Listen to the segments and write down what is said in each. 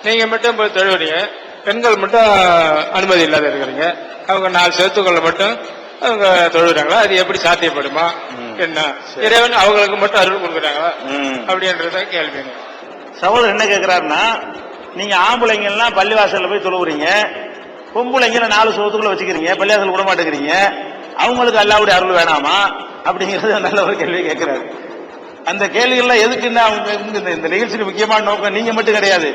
நீங்க மட்டும் போய் தொழுவீங்க, பெண்கள் மட்டும் அனுமதி இல்லாத இருக்கிறீங்க. அவங்க 4 செவத்துக்களை மட்டும் அவங்க தொழுகிறாங்களா? அது எப்படி சாத்தியப்படுமா? என்ன இறைவன் அவங்களுக்கு மட்டும் அருள் கொடுக்குறாங்களா அப்படின்றத கேள்விங்க. சகோதரர் என்ன கேட்கிறாருன்னா, நீங்க ஆம்பளைங்க எல்லாம் பள்ளிவாசல்ல போய் தொழுவுறீங்க, பொம்பளைங்க 4 செவத்துக்குள்ள வச்சுக்கிறீங்க, பள்ளிவாசல் விட மாட்டேங்கிறீங்க, அவங்களுக்கு அல்லாஹ்வுடைய அருள் வேணாமா அப்படிங்கிறது நல்ல ஒரு கேள்வி கேட்கிறாரு. அந்த கேள்விகள்லாம் எதுக்குன்னா, இந்த நிகழ்ச்சிக்கு முக்கியமான நோக்கம் நீங்க மட்டும் கிடையாது,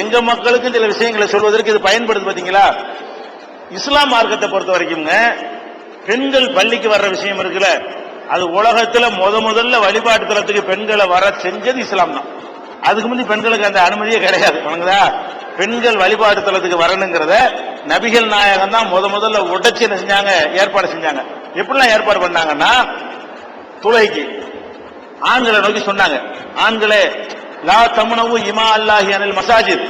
எங்க மக்களுக்கு சில விஷயங்களை சொல்வதற்கு இது பயன்படுது. பாத்தீங்களா, இஸ்லாம் மார்க்கத்தை பொறுத்த வரைக்கும் பெண்கள் பள்ளிக்கு வர்ற விஷயம் இருக்குல்ல, அது உலகத்துல முதல்ல வழிபாட்டு தலத்துக்கு பெண்களை வர செஞ்சது இஸ்லாம் தான். அதுக்கு முந்தி பெண்களுக்கு அந்த அனுமதியே கிடையாது. பெண்கள் வழிபாட்டு தலத்துக்கு வரணுங்கிறத நபிகள் நாயகம் தான் முதல்ல உடைச்சு என்ன செஞ்சாங்க, ஏற்பாடு செஞ்சாங்க. எப்படிலாம் ஏற்பாடு பண்ணாங்கன்னா, தொழுகைக்கு ஆண்களை நோக்கி சொன்னாங்க, ஆண்களே லா தம்னவு இமா அல்லாஹி அனில் மசாஜித்,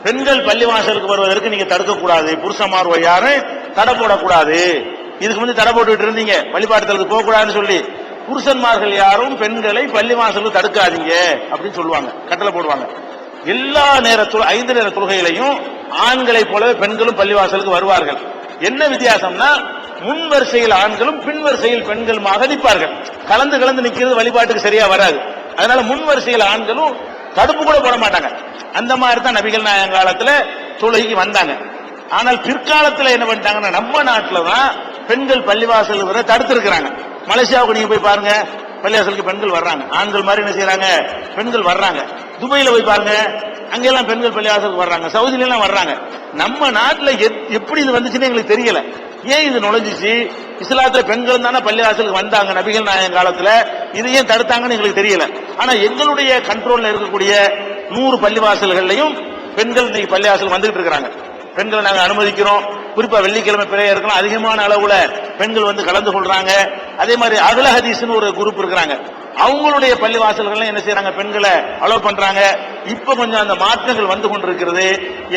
பெண்கள் பள்ளிவாசலுக்கு வருவதற்கு நீங்க தடுக்க கூடாது, புருஷமார் யாரும் தடை போடக்கூடாது. இதுக்கு முந்தி தடை போட்டுட்டு இருந்தீங்க, வழிபாட்டுதலுக்கு போக கூடாதுன்னு சொல்லி. புருஷன்மார்கள் யாரும் பெண்களை பள்ளிவாசலுக்கு தடுக்காதீங்க அப்படின்னு சொல்லுவாங்க, கட்டளை போடுவாங்க. எல்லா நேரத்தில் 5 நேர தொழுகையிலையும் ஆண்களை போலவே பெண்களும் பள்ளிவாசலுக்கு வருவார்கள். என்ன வித்தியாசம்னா, முன் வரிசையில் ஆண்களும் பின் வரிசையில் பெண்களும் நிற்பார்கள். கலந்து நிக்கிறது வழிபாட்டுக்கு சரியா வராது. அதனால முன் வரிசையில் ஆண்களும் தடுப்பு கூட போட மாட்டாங்க. அந்த மாதிரி தான் நபிகள் நாயகம் காலத்துல தொழுகைக்கு வந்தாங்க. ஆனால் பிற்காலத்தில் என்ன பண்ணிட்டாங்கன்னா, நம்ம நாட்டில் தான் பெண்கள் பள்ளிவாசல் வர தடுத்து இருக்கிறாங்க. மலேசியாவுக்கு நீங்க போய் பாருங்க, பள்ளிவாசலுக்கு பெண்கள் வர்றாங்க, ஆண்கள் மாதிரி என்ன செய்யறாங்க, பெண்கள் வர்றாங்க. துபாயில போய் பாருங்க, அங்கெல்லாம் பெண்கள் பள்ளிவாசலுக்கு வர்றாங்க, சவுதியில எல்லாம் வர்றாங்க. நம்ம நாட்டில் எப்படி இது வந்துச்சுன்னு எங்களுக்கு தெரியல. ஏன் இது நுழைஞ்சிச்சு? இஸ்லாத்துல பெண்கள் தானே பள்ளிவாசலுக்கு வந்தாங்க நபிகள் நாயகம் காலத்துல, இது ஏன் தடுத்தாங்கன்னு எங்களுக்கு தெரியல. ஆனா எங்களுடைய கண்ட்ரோல்ல இருக்கக்கூடிய 100 பள்ளிவாசல்கள்லையும் பெண்கள் இன்னைக்கு பள்ளிவாசல் வந்துகிட்டு இருக்கிறாங்க. பெண்களை நாங்கள் அனுமதிக்கிறோம். குறிப்பா வெள்ளிக்கிழமை பிரேயர் இருக்கலாம், அதிகமான அளவுல பெண்கள் வந்து கலந்து கொள்றாங்க. அதே மாதிரி அகல ஹதீஸ்னு ஒரு குரூப் இருக்கிறாங்க, அவங்களுடைய பள்ளிவாசல்கள் என்ன செய்யறாங்க, பெண்களை அலோவ் பண்றாங்க. இப்ப கொஞ்சம் அந்த மாற்றங்கள் வந்து கொண்டிருக்கிறது.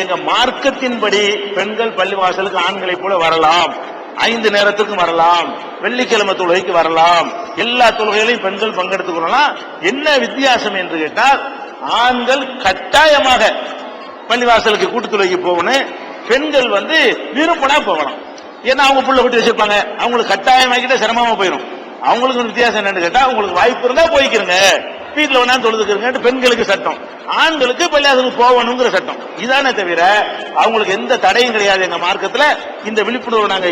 எங்க மார்க்கத்தின்படி பெண்கள் பள்ளிவாசலுக்கு ஆண்களை போல வரலாம், 5 நேரத்துக்கும் வரலாம், வெள்ளிக்கிழமை தொழுகைக்கு வரலாம், எல்லா தொழுகைகளையும் பெண்கள் பங்கெடுத்துக் கொள்ளலாம். என்ன வித்தியாசம் என்று கேட்டால், ஆண்கள் கட்டாயமாக பள்ளிவாசலுக்கு கூட்டு தொழுகைக்கு போகணும், பெண்கள் வந்து விரும்பினா போகலாம். ஏன்னா அவங்க புள்ள விட்டு வச்சிருப்பாங்க, அவங்களுக்கு கட்டாயமாக்கிட்ட சிரமமா போயிடும். அவங்களுக்கு வித்தியாசம் என்னன்னு கேட்டா, உங்களுக்கு வாய்ப்பு இருந்தா போய்க்கிறங்க, வீட்டுல வேணா தொழுதுக்கிறங்க, பெண்களுக்கு சட்டம், ஆண்களுக்கு பள்ளிவாசலுக்கு போகணுங்கிற சட்டம். இதானே தவிர அவங்களுக்கு எந்த தடையும் கிடையாது. எங்க மார்க்கத்துல இந்த விழிப்புணர்வு நாங்க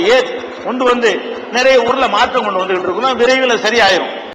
கொண்டு வந்து நிறைய ஊர்ல மாற்றம் கொண்டு வந்துட்டு இருக்கோம். விரைவில் சரியாயிரும்.